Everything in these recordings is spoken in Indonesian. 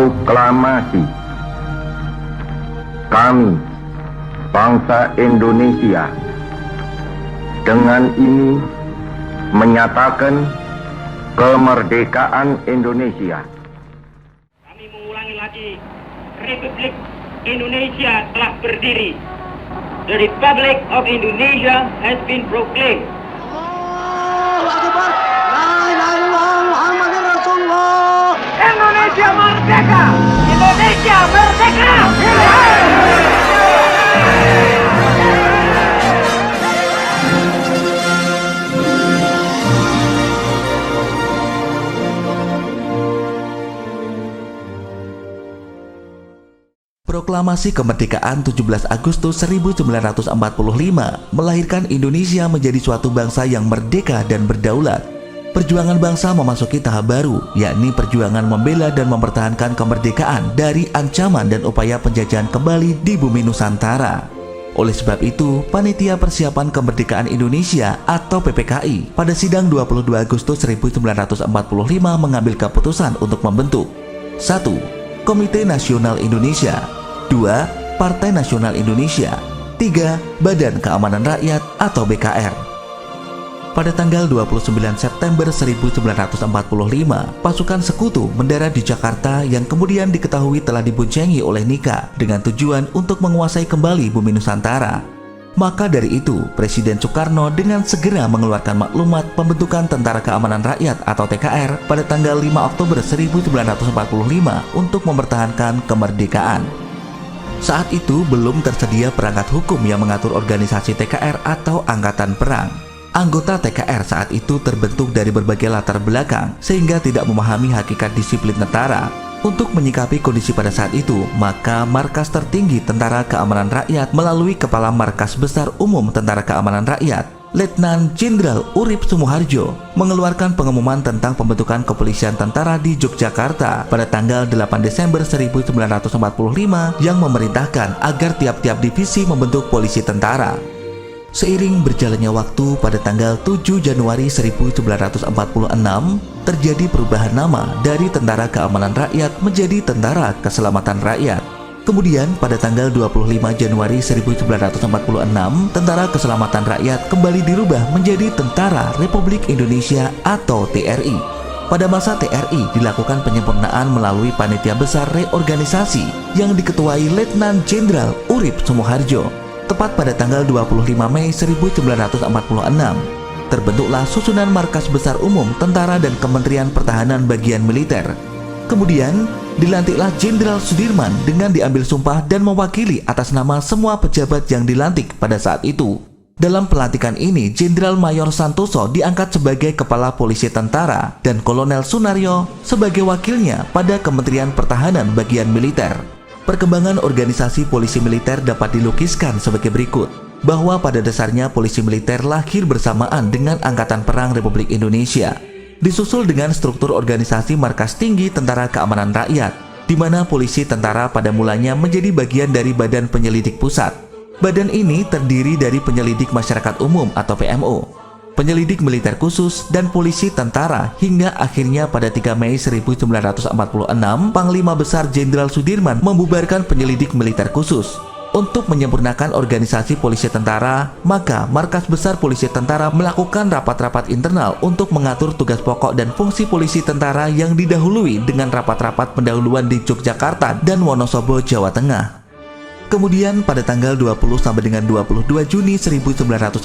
Proklamasi. Kami, bangsa Indonesia, dengan ini menyatakan kemerdekaan Indonesia. Kami mengulangi lagi, Republik Indonesia telah berdiri. The Republic of Indonesia has been proclaimed. Allahu Akbar. La ilaha illallah Muhammadur Rasulullah. Indonesia merdeka! Indonesia merdeka! Proklamasi Kemerdekaan 17 Agustus 1945 melahirkan Indonesia menjadi suatu bangsa yang merdeka dan berdaulat. Perjuangan bangsa memasuki tahap baru, yakni perjuangan membela dan mempertahankan kemerdekaan dari ancaman dan upaya penjajahan kembali di bumi Nusantara. Oleh sebab itu, Panitia Persiapan Kemerdekaan Indonesia atau PPKI pada sidang 22 Agustus 1945 mengambil keputusan untuk membentuk 1. Komite Nasional Indonesia, 2. Partai Nasional Indonesia, 3. Badan Keamanan Rakyat atau BKR. Pada tanggal 29 September 1945, pasukan sekutu mendarat di Jakarta yang kemudian diketahui telah diboncengi oleh Nika dengan tujuan untuk menguasai kembali bumi Nusantara. Maka dari itu, Presiden Soekarno dengan segera mengeluarkan maklumat pembentukan Tentara Keamanan Rakyat atau TKR pada tanggal 5 Oktober 1945 untuk mempertahankan kemerdekaan. Saat itu belum tersedia perangkat hukum yang mengatur organisasi TKR atau Angkatan Perang. Anggota TKR saat itu terbentuk dari berbagai latar belakang sehingga tidak memahami hakikat disiplin tentara. Untuk menyikapi kondisi pada saat itu, maka Markas Tertinggi Tentara Keamanan Rakyat melalui Kepala Markas Besar Umum Tentara Keamanan Rakyat, Letnan Jenderal Urip Sumoharjo, mengeluarkan pengumuman tentang pembentukan kepolisian tentara di Yogyakarta pada tanggal 8 Desember 1945 yang memerintahkan agar tiap-tiap divisi membentuk polisi tentara. Seiring berjalannya waktu, pada tanggal 7 Januari 1946 terjadi perubahan nama dari Tentara Keamanan Rakyat menjadi Tentara Keselamatan Rakyat. Kemudian pada tanggal 25 Januari 1946, Tentara Keselamatan Rakyat kembali dirubah menjadi Tentara Republik Indonesia atau TRI. Pada masa TRI dilakukan penyempurnaan melalui Panitia Besar Reorganisasi yang diketuai Letnan Jenderal Urip Sumoharjo. Tepat pada tanggal 25 Mei 1946, terbentuklah susunan Markas Besar Umum Tentara dan Kementerian Pertahanan Bagian Militer. Kemudian, dilantiklah Jenderal Sudirman dengan diambil sumpah dan mewakili atas nama semua pejabat yang dilantik pada saat itu. Dalam pelantikan ini, Jenderal Mayor Santoso diangkat sebagai Kepala Polisi Tentara dan Kolonel Sunaryo sebagai wakilnya pada Kementerian Pertahanan Bagian Militer. Perkembangan organisasi polisi militer dapat dilukiskan sebagai berikut, bahwa pada dasarnya polisi militer lahir bersamaan dengan Angkatan Perang Republik Indonesia, disusul dengan struktur organisasi Markas Tinggi Tentara Keamanan Rakyat, di mana polisi tentara pada mulanya menjadi bagian dari Badan Penyelidik Pusat. Badan ini terdiri dari penyelidik masyarakat umum atau PMO, penyelidik militer khusus, dan polisi tentara hingga akhirnya pada 3 Mei 1946 Panglima Besar Jenderal Sudirman membubarkan penyelidik militer khusus. Untuk menyempurnakan organisasi polisi tentara, maka Markas Besar Polisi Tentara melakukan rapat-rapat internal untuk mengatur tugas pokok dan fungsi polisi tentara yang didahului dengan rapat-rapat pendahuluan di Yogyakarta dan Wonosobo, Jawa Tengah. Kemudian pada tanggal 20 sampai dengan 22 Juni 1946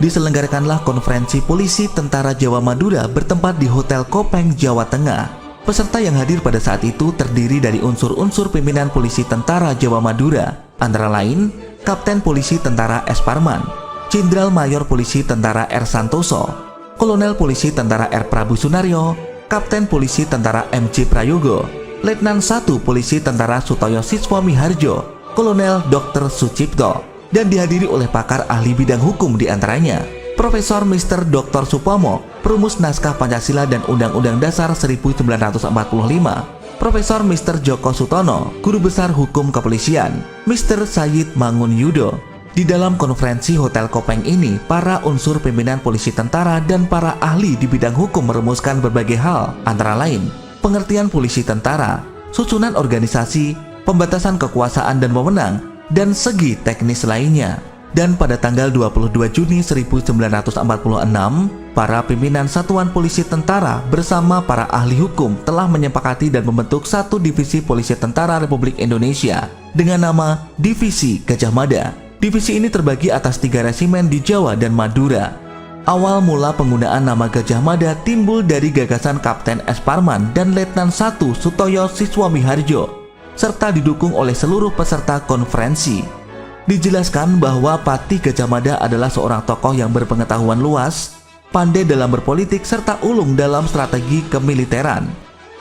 diselenggarakanlah konferensi polisi tentara Jawa Madura bertempat di Hotel Kopeng, Jawa Tengah. Peserta yang hadir pada saat itu terdiri dari unsur-unsur pimpinan polisi tentara Jawa Madura, antara lain Kapten Polisi Tentara S. Parman, Jenderal Mayor Polisi Tentara R. Santoso, Kolonel Polisi Tentara R. Prabu Sunaryo, Kapten Polisi Tentara M. J. Prayogo, Letnan 1 Polisi Tentara Sutoyo Siswa Miharjo, Kolonel Dr. Sucipto, dan dihadiri oleh pakar ahli bidang hukum diantaranya Profesor Mr. Dr. Supomo, perumus naskah Pancasila dan Undang-Undang Dasar 1945, Profesor Mr. Joko Sutono, Guru Besar Hukum Kepolisian, Mr. Sayyid Mangun Yudo. Di dalam konferensi Hotel Kopeng ini, para unsur pimpinan polisi tentara dan para ahli di bidang hukum merumuskan berbagai hal, antara lain pengertian polisi tentara, susunan organisasi, pembatasan kekuasaan dan wewenang, dan segi teknis lainnya. Dan pada tanggal 22 Juni 1946, para pimpinan satuan polisi tentara bersama para ahli hukum telah menyepakati dan membentuk satu divisi polisi tentara Republik Indonesia dengan nama Divisi Gajah Mada. Divisi ini terbagi atas 3 resimen di Jawa dan Madura. Awal mula penggunaan nama Gajah Mada timbul dari gagasan Kapten S. Parman dan Letnan 1 Sutoyo Siswamiharjo, serta didukung oleh seluruh peserta konferensi. Dijelaskan bahwa Patih Gajah Mada adalah seorang tokoh yang berpengetahuan luas, pandai dalam berpolitik, serta ulung dalam strategi kemiliteran.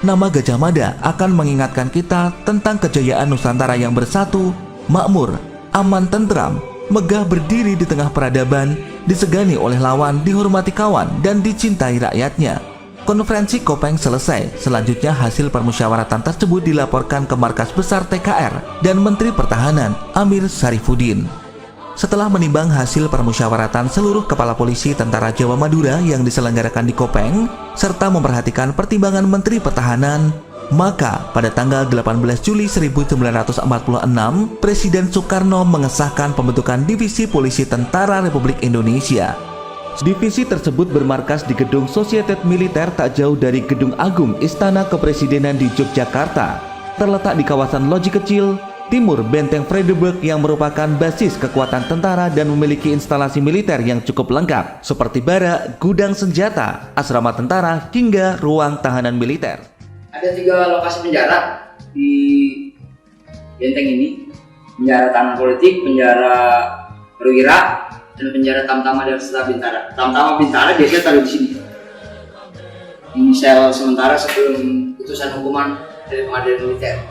Nama Gajah Mada akan mengingatkan kita tentang kejayaan Nusantara yang bersatu, makmur, aman tentram, megah berdiri di tengah peradaban, disegani oleh lawan, dihormati kawan, dan dicintai rakyatnya. Konferensi Kopeng selesai. Selanjutnya hasil permusyawaratan tersebut dilaporkan ke Markas Besar TKR dan Menteri Pertahanan Amir Syarifuddin. Setelah menimbang hasil permusyawaratan seluruh kepala polisi tentara Jawa Madura yang diselenggarakan di Kopeng, serta memperhatikan pertimbangan Menteri Pertahanan, maka pada tanggal 18 Juli 1946, Presiden Soekarno mengesahkan pembentukan Divisi Polisi Tentara Republik Indonesia. Divisi tersebut bermarkas di Gedung Sosietet Militer tak jauh dari Gedung Agung Istana Kepresidenan di Yogyakarta, terletak di kawasan Loji Kecil, timur Benteng Vredenburg yang merupakan basis kekuatan tentara dan memiliki instalasi militer yang cukup lengkap, seperti barak, gudang senjata, asrama tentara, hingga ruang tahanan militer. Ada 3 lokasi penjara di benteng ini, penjara tahanan politik, penjara perwira, dan penjara Tamtama dan Setelah Bintara. Tamtama Bintara biasanya taruh di sini. Ini sel sementara sebelum putusan hukuman dari pengadilan militer.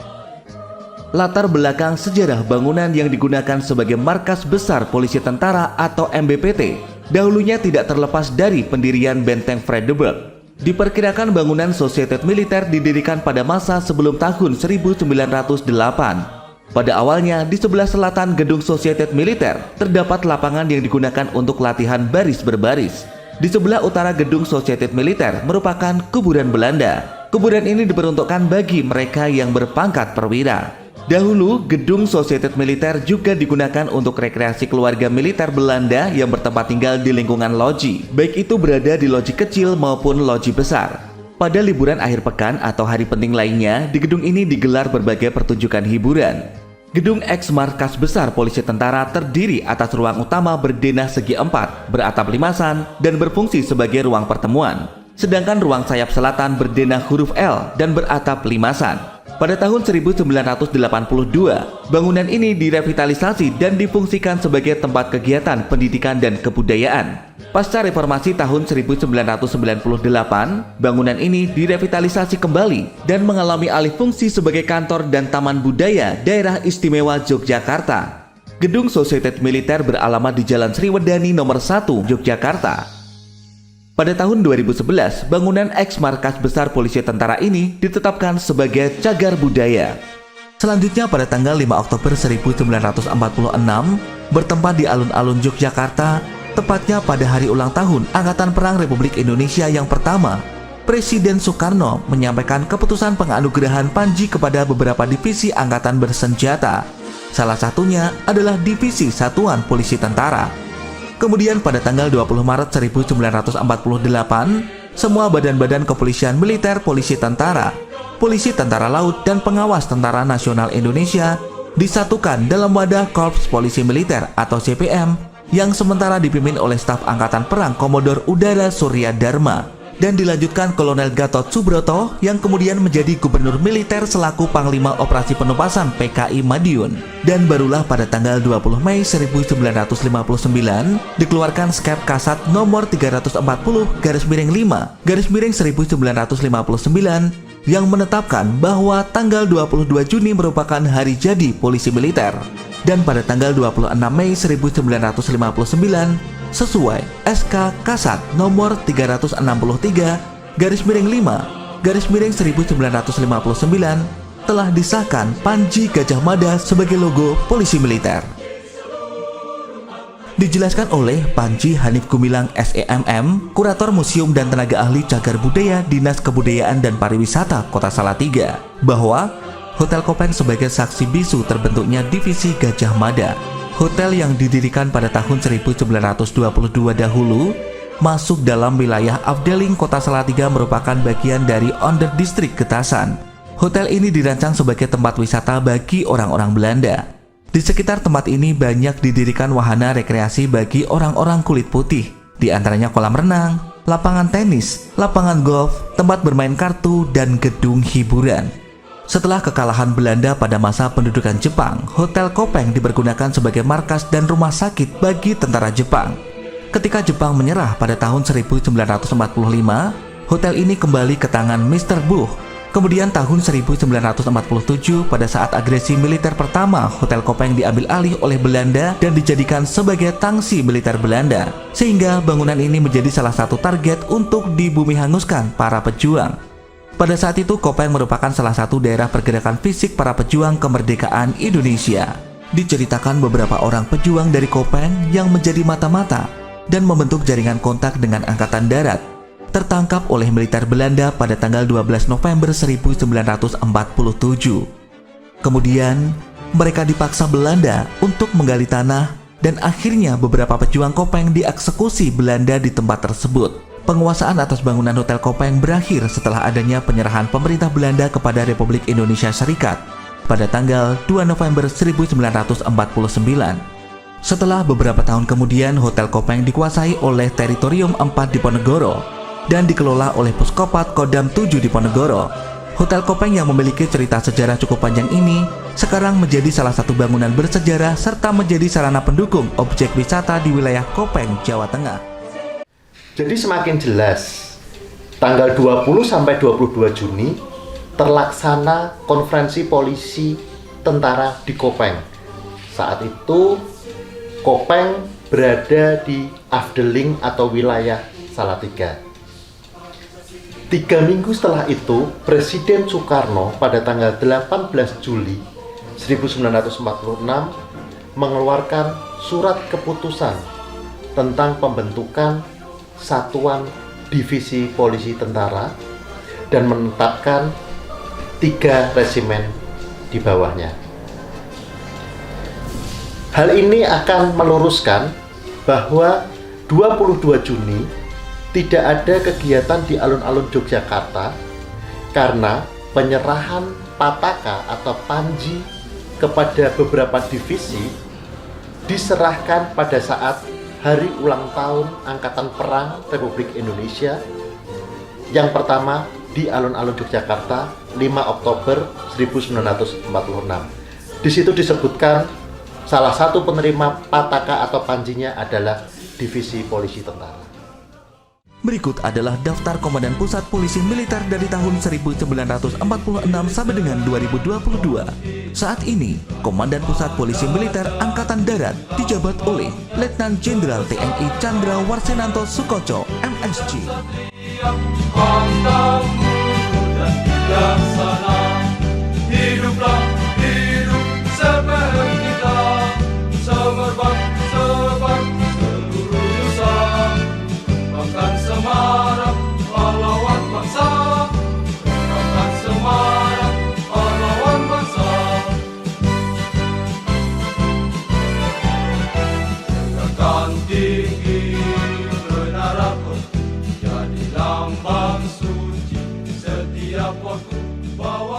Latar belakang sejarah bangunan yang digunakan sebagai markas besar polisi tentara atau MBPT dahulunya tidak terlepas dari pendirian Benteng Vredenburg. Diperkirakan bangunan Sosietet Militer didirikan pada masa sebelum tahun 1908. Pada awalnya, di sebelah selatan gedung Sosietet Militer terdapat lapangan yang digunakan untuk latihan baris berbaris. Di sebelah utara gedung Sosietet Militer merupakan kuburan Belanda. Kuburan ini diperuntukkan bagi mereka yang berpangkat perwira. Dahulu, gedung Sosietet Militer juga digunakan untuk rekreasi keluarga militer Belanda yang bertempat tinggal di lingkungan loji, baik itu berada di loji kecil maupun loji besar. Pada liburan akhir pekan atau hari penting lainnya, di gedung ini digelar berbagai pertunjukan hiburan. Gedung eks Markas Besar Polisi Tentara terdiri atas ruang utama berdenah segi 4, beratap limasan, dan berfungsi sebagai ruang pertemuan. Sedangkan ruang sayap selatan berdenah huruf L dan beratap limasan. Pada tahun 1982, bangunan ini direvitalisasi dan difungsikan sebagai tempat kegiatan pendidikan dan kebudayaan. Pasca reformasi tahun 1998, bangunan ini direvitalisasi kembali dan mengalami alih fungsi sebagai kantor dan taman budaya Daerah Istimewa Yogyakarta. Gedung Sosietet Militer beralamat di Jalan Sriwedani nomor 1, Yogyakarta. Pada tahun 2011, bangunan eks Markas Besar Polisi Tentara ini ditetapkan sebagai cagar budaya. Selanjutnya pada tanggal 5 Oktober 1946, bertempat di alun-alun Yogyakarta, tepatnya pada hari ulang tahun Angkatan Perang Republik Indonesia yang pertama, Presiden Soekarno menyampaikan keputusan penganugerahan Panji kepada beberapa divisi angkatan bersenjata. Salah satunya adalah Divisi Satuan Polisi Tentara. Kemudian pada tanggal 20 Maret 1948, semua badan-badan kepolisian militer, polisi tentara, polisi tentara laut, dan pengawas Tentara Nasional Indonesia disatukan dalam wadah Korps Polisi Militer atau CPM yang sementara dipimpin oleh staf Angkatan Perang Komodor Udara Surya Dharma dan dilanjutkan Kolonel Gatot Subroto yang kemudian menjadi Gubernur Militer selaku Panglima Operasi Penumpasan PKI Madiun. Dan barulah pada tanggal 20 Mei 1959 dikeluarkan Skep Kasat nomor 340/5/1959 yang menetapkan bahwa tanggal 22 Juni merupakan hari jadi polisi militer. Dan pada tanggal 26 Mei 1959 sesuai SK Kasat nomor 365/5/1959 telah disahkan Panji Gajah Mada sebagai logo polisi militer. Dijelaskan oleh Panji Hanif Gumilang SEMM, Kurator Museum dan Tenaga Ahli Cagar Budaya Dinas Kebudayaan dan Pariwisata Kota Salatiga, bahwa Hotel Kopeng sebagai saksi bisu terbentuknya Divisi Gajah Mada. Hotel yang didirikan pada tahun 1922 dahulu masuk dalam wilayah Afdeling Kota Salatiga merupakan bagian dari Onder Distrik Getasan. Hotel ini dirancang sebagai tempat wisata bagi orang-orang Belanda. Di sekitar tempat ini banyak didirikan wahana rekreasi bagi orang-orang kulit putih, di antaranya kolam renang, lapangan tenis, lapangan golf, tempat bermain kartu, dan gedung hiburan. Setelah kekalahan Belanda pada masa pendudukan Jepang, Hotel Kopeng dipergunakan sebagai markas dan rumah sakit bagi tentara Jepang. Ketika Jepang menyerah pada tahun 1945, hotel ini kembali ke tangan Mr. Buch. Kemudian tahun 1947 pada saat agresi militer pertama, Hotel Kopeng diambil alih oleh Belanda dan dijadikan sebagai tangsi militer Belanda, sehingga bangunan ini menjadi salah satu target untuk dibumi hanguskan para pejuang. Pada saat itu Kopeng merupakan salah satu daerah pergerakan fisik para pejuang kemerdekaan Indonesia. Diceritakan beberapa orang pejuang dari Kopeng yang menjadi mata-mata dan membentuk jaringan kontak dengan Angkatan Darat, tertangkap oleh militer Belanda pada tanggal 12 November 1947. Kemudian, mereka dipaksa Belanda untuk menggali tanah dan akhirnya beberapa pejuang Kopeng dieksekusi Belanda di tempat tersebut. Penguasaan atas bangunan Hotel Kopeng berakhir setelah adanya penyerahan pemerintah Belanda kepada Republik Indonesia Serikat pada tanggal 2 November 1949. Setelah beberapa tahun kemudian, Hotel Kopeng dikuasai oleh Teritorium 4 Diponegoro dan dikelola oleh Puskopat Kodam 7 Diponegoro. Hotel Kopeng yang memiliki cerita sejarah cukup panjang ini sekarang menjadi salah satu bangunan bersejarah serta menjadi sarana pendukung objek wisata di wilayah Kopeng, Jawa Tengah. Jadi semakin jelas, tanggal 20 sampai 22 Juni terlaksana konferensi polisi tentara di Kopeng. Saat itu Kopeng berada di Afdeling atau wilayah Salatiga. 3 minggu setelah itu, Presiden Soekarno pada tanggal 18 Juli 1946 mengeluarkan surat keputusan tentang pembentukan Satuan Divisi Polisi Tentara dan menetapkan 3 resimen di bawahnya. Hal ini akan meluruskan bahwa 22 Juni tidak ada kegiatan di alun-alun Yogyakarta karena penyerahan Pataka atau Panji kepada beberapa divisi diserahkan pada saat hari ulang tahun Angkatan Perang Republik Indonesia yang pertama di alun-alun Yogyakarta 5 Oktober 1946. Di situ disebutkan salah satu penerima Pataka atau Panjinya adalah Divisi Polisi Tentara. Berikut adalah daftar Komandan Pusat Polisi Militer dari tahun 1946 sampai dengan 2022. Saat ini, Komandan Pusat Polisi Militer Angkatan Darat dijabat oleh Letnan Jenderal TNI Chandra Warsenanto Sukoco, MSc. Hiduplah hidup seperti kita, semerbak sebar seluruh Nusa, kembangkan semarak pahlawan bangsa, kembangkan semarak pahlawan bangsa. Tegakkan tinggi menaraku, jadi lambang suci setiap waktu bahwa